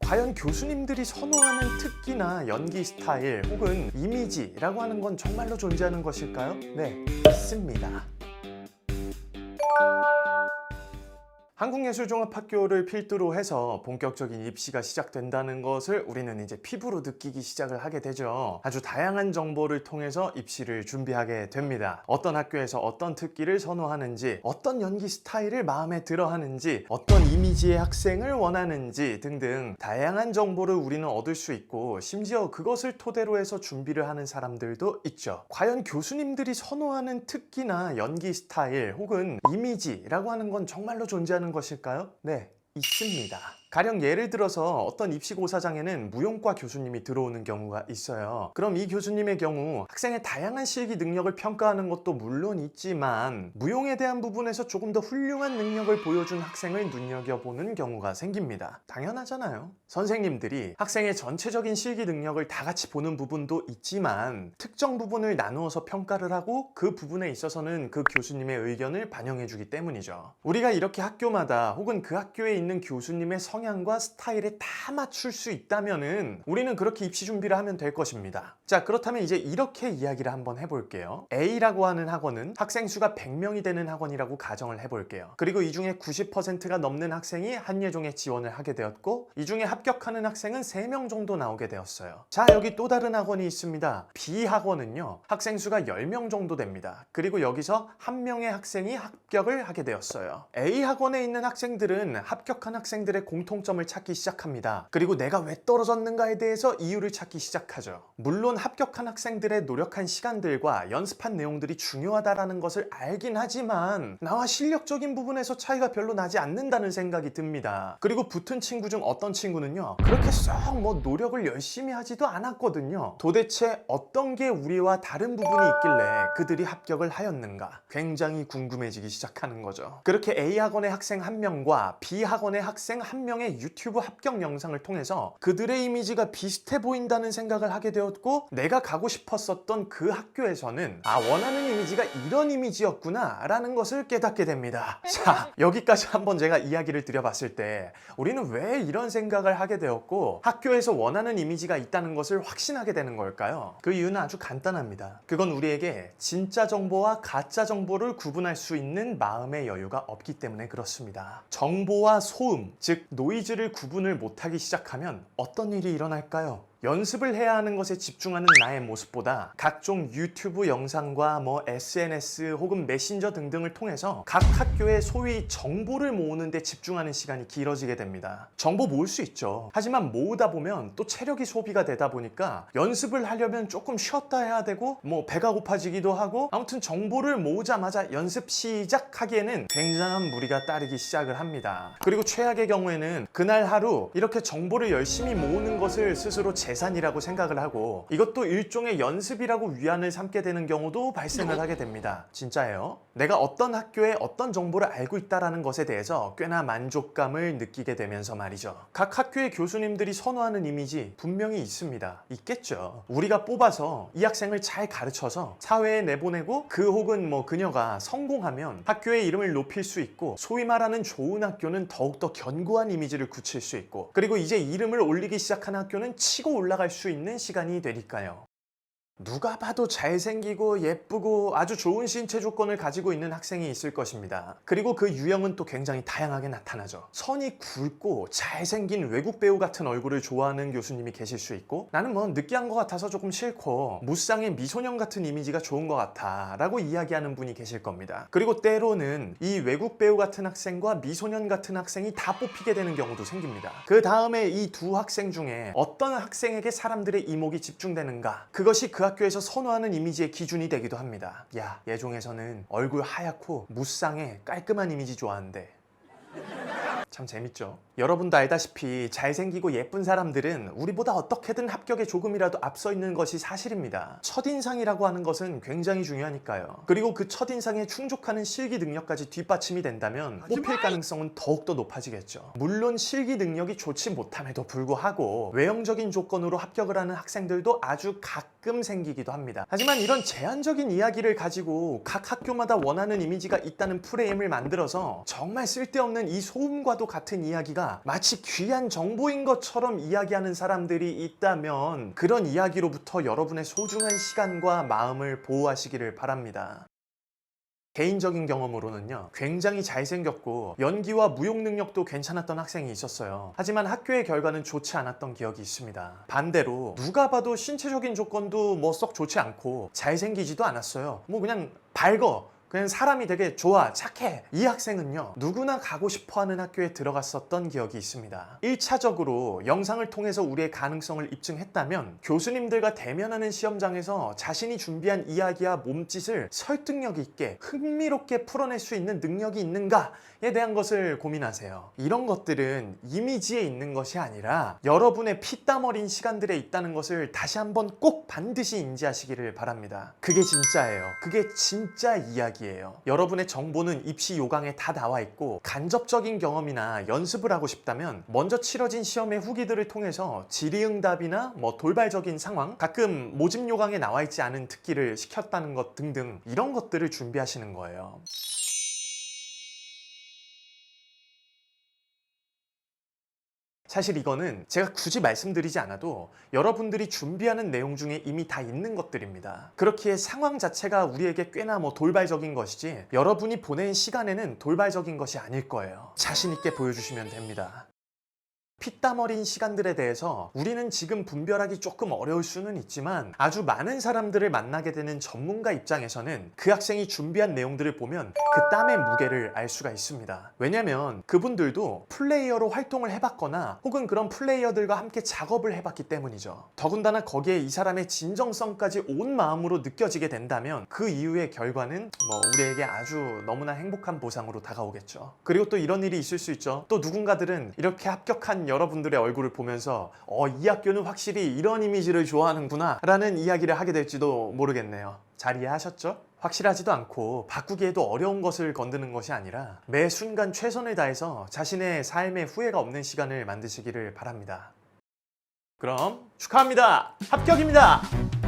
과연 교수님들이 선호하는 특기나 연기 스타일 혹은 이미지라고 하는 건 정말로 존재하는 것일까요? 네, 있습니다. 한국예술종합학교를 필두로 해서 본격적인 입시가 시작된다는 것을 우리는 이제 피부로 느끼기 시작을 하게 되죠. 아주 다양한 정보를 통해서 입시를 준비하게 됩니다. 어떤 학교에서 어떤 특기를 선호하는지, 어떤 연기 스타일을 마음에 들어 하는지, 어떤 이미지의 학생을 원하는지 등등 다양한 정보를 우리는 얻을 수 있고, 심지어 그것을 토대로 해서 준비를 하는 사람들도 있죠. 과연 교수님들이 선호하는 특기나 연기 스타일 혹은 이미지라고 하는 건 정말로 존재하는 것일까요? 네, 있습니다. 가령 예를 들어서 어떤 입시고사장에는 무용과 교수님이 들어오는 경우가 있어요. 그럼 이 교수님의 경우 학생의 다양한 실기 능력을 평가하는 것도 물론 있지만 무용에 대한 부분에서 조금 더 훌륭한 능력을 보여준 학생을 눈여겨보는 경우가 생깁니다. 당연하잖아요. 선생님들이 학생의 전체적인 실기 능력을 다 같이 보는 부분도 있지만 특정 부분을 나누어서 평가를 하고 그 부분에 있어서는 그 교수님의 의견을 반영해주기 때문이죠. 우리가 이렇게 학교마다 혹은 그 학교에 있는 교수님의 성향과 스타일에 다 맞출 수 있다면은 우리는 그렇게 입시 준비를 하면 될 것입니다. 자, 그렇다면 이제 이렇게 이야기를 한번 해볼게요. A라고 하는 학원은 학생 수가 100명이 되는 학원이라고 가정을 해볼게요. 그리고 이 중에 90%가 넘는 학생이 한예종에 지원을 하게 되었고, 이 중에 합격하는 학생은 3명 정도 나오게 되었어요. 자, 여기 또 다른 학원이 있습니다. B 학원은요, 학생 수가 10명 정도 됩니다. 그리고 여기서 1명의 학생이 합격을 하게 되었어요. A 학원에 있는 학생들은 합격한 학생들의 공통점을 찾기 시작합니다. 그리고 내가 왜 떨어졌는가에 대해서 이유를 찾기 시작하죠. 물론 합격한 학생들의 노력한 시간들과 연습한 내용들이 중요하다라는 것을 알긴 하지만 나와 실력적인 부분에서 차이가 별로 나지 않는다는 생각이 듭니다. 그리고 붙은 친구 중 어떤 친구는요, 그렇게 썩 노력을 열심히 하지도 않았거든요. 도대체 어떤 게 우리와 다른 부분이 있길래 그들이 합격을 하였는가 굉장히 궁금해지기 시작하는 거죠. 그렇게 A 학원의 학생 1명과 B 학원의 학생 1명의 유튜브 합격 영상을 통해서 그들의 이미지가 비슷해 보인다는 생각을 하게 되었고, 내가 가고 싶었었던 그 학교에서는 원하는 이미지가 이런 이미지였구나 라는 것을 깨닫게 됩니다. 자, 여기까지 한번 제가 이야기를 드려봤을 때 우리는 왜 이런 생각을 하게 되었고 학교에서 원하는 이미지가 있다는 것을 확신하게 되는 걸까요? 그 이유는 아주 간단합니다. 그건 우리에게 진짜 정보와 가짜 정보를 구분할 수 있는 마음의 여유가 없기 때문에 그렇습니다. 정보와 소음, 즉 노이즈를 구분을 못하기 시작하면 어떤 일이 일어날까요? 연습을 해야 하는 것에 집중하는 나의 모습보다 각종 유튜브 영상과 SNS 혹은 메신저 등등을 통해서 각 학교의 소위 정보를 모으는 데 집중하는 시간이 길어지게 됩니다. 정보 모을 수 있죠. 하지만 모으다 보면 또 체력이 소비가 되다 보니까 연습을 하려면 조금 쉬었다 해야 되고 배가 고파지기도 하고, 아무튼 정보를 모으자마자 연습 시작하기에는 굉장한 무리가 따르기 시작을 합니다. 그리고 최악의 경우에는 그날 하루 이렇게 정보를 열심히 모으는 것을 스스로 재산이라고 생각을 하고 이것도 일종의 연습이라고 위안을 삼게 되는 경우도 발생을 하게 됩니다. 진짜예요. 내가 어떤 학교에 어떤 정보를 알고 있다는 것에 대해서 꽤나 만족감을 느끼게 되면서 말이죠. 각 학교의 교수님들이 선호하는 이미지 분명히 있습니다. 있겠죠. 우리가 뽑아서 이 학생을 잘 가르쳐서 사회에 내보내고 그 혹은 그녀가 성공하면 학교의 이름을 높일 수 있고, 소위 말하는 좋은 학교는 더욱더 견고한 이미지를 굳힐 수 있고, 그리고 이제 이름을 올리기 시작한 학교는 치고 올라갈 수 있는 시간이 되니까요. 누가 봐도 잘생기고 예쁘고 아주 좋은 신체 조건을 가지고 있는 학생이 있을 것입니다. 그리고 그 유형은 또 굉장히 다양하게 나타나죠. 선이 굵고 잘생긴 외국 배우 같은 얼굴을 좋아하는 교수님이 계실 수 있고, 나는 느끼한 것 같아서 조금 싫고 무쌍의 미소년 같은 이미지가 좋은 것 같아 라고 이야기하는 분이 계실 겁니다. 그리고 때로는 이 외국 배우 같은 학생과 미소년 같은 학생이 다 뽑히게 되는 경우도 생깁니다. 그 다음에 이 두 학생 중에 어떤 학생에게 사람들의 이목이 집중되는가, 그것이 그 학교에서 선호하는 이미지의 기준이 되기도 합니다. 야, 예종에서는 얼굴 하얗고 무쌍에 깔끔한 이미지 좋아하는데. 참 재밌죠? 여러분도 알다시피 잘생기고 예쁜 사람들은 우리보다 어떻게든 합격에 조금이라도 앞서 있는 것이 사실입니다. 첫인상이라고 하는 것은 굉장히 중요하니까요. 그리고 그 첫인상에 충족하는 실기 능력까지 뒷받침이 된다면 뽑힐 가능성은 더욱더 높아지겠죠. 물론 실기 능력이 좋지 못함에도 불구하고 외형적인 조건으로 합격을 하는 학생들도 아주 가끔 가끔 생기기도 합니다. 하지만 이런 제한적인 이야기를 가지고 각 학교마다 원하는 이미지가 있다는 프레임을 만들어서 정말 쓸데없는 이 소음과도 같은 이야기가 마치 귀한 정보인 것처럼 이야기하는 사람들이 있다면 그런 이야기로부터 여러분의 소중한 시간과 마음을 보호하시기를 바랍니다. 개인적인 경험으로는요, 굉장히 잘생겼고 연기와 무용 능력도 괜찮았던 학생이 있었어요. 하지만 학교의 결과는 좋지 않았던 기억이 있습니다. 반대로 누가 봐도 신체적인 조건도 뭐 썩 좋지 않고 잘생기지도 않았어요. 뭐 그냥 밝어, 그냥 사람이 되게 좋아, 착해. 이 학생은요, 누구나 가고 싶어하는 학교에 들어갔었던 기억이 있습니다. 1차적으로 영상을 통해서 우리의 가능성을 입증했다면 교수님들과 대면하는 시험장에서 자신이 준비한 이야기와 몸짓을 설득력 있게 흥미롭게 풀어낼 수 있는 능력이 있는가에 대한 것을 고민하세요. 이런 것들은 이미지에 있는 것이 아니라 여러분의 피땀 어린 시간들에 있다는 것을 다시 한번 꼭 반드시 인지하시기를 바랍니다. 그게 진짜예요. 그게 진짜 이야기 이에요. 여러분의 정보는 입시 요강에 다 나와 있고 간접적인 경험이나 연습을 하고 싶다면 먼저 치러진 시험의 후기들을 통해서 질의응답이나 뭐 돌발적인 상황, 가끔 모집 요강에 나와 있지 않은 특기를 시켰다는 것 등등 이런 것들을 준비하시는 거예요. 사실 이거는 제가 굳이 말씀드리지 않아도 여러분들이 준비하는 내용 중에 이미 다 있는 것들입니다. 그렇기에 상황 자체가 우리에게 꽤나 돌발적인 것이지 여러분이 보낸 시간에는 돌발적인 것이 아닐 거예요. 자신 있게 보여주시면 됩니다. 피땀 어린 시간들에 대해서 우리는 지금 분별하기 조금 어려울 수는 있지만 아주 많은 사람들을 만나게 되는 전문가 입장에서는 그 학생이 준비한 내용들을 보면 그 땀의 무게를 알 수가 있습니다. 왜냐면 그분들도 플레이어로 활동을 해봤거나 혹은 그런 플레이어들과 함께 작업을 해봤기 때문이죠. 더군다나 거기에 이 사람의 진정성까지 온 마음으로 느껴지게 된다면 그 이후의 결과는 우리에게 아주 너무나 행복한 보상으로 다가오겠죠. 그리고 또 이런 일이 있을 수 있죠. 또 누군가들은 이렇게 합격한 여러분들의 얼굴을 보면서 이 학교는 확실히 이런 이미지를 좋아하는구나 라는 이야기를 하게 될지도 모르겠네요. 잘 이해하셨죠? 확실하지도 않고 바꾸기에도 어려운 것을 건드는 것이 아니라 매 순간 최선을 다해서 자신의 삶에 후회가 없는 시간을 만드시기를 바랍니다. 그럼 축하합니다. 합격입니다.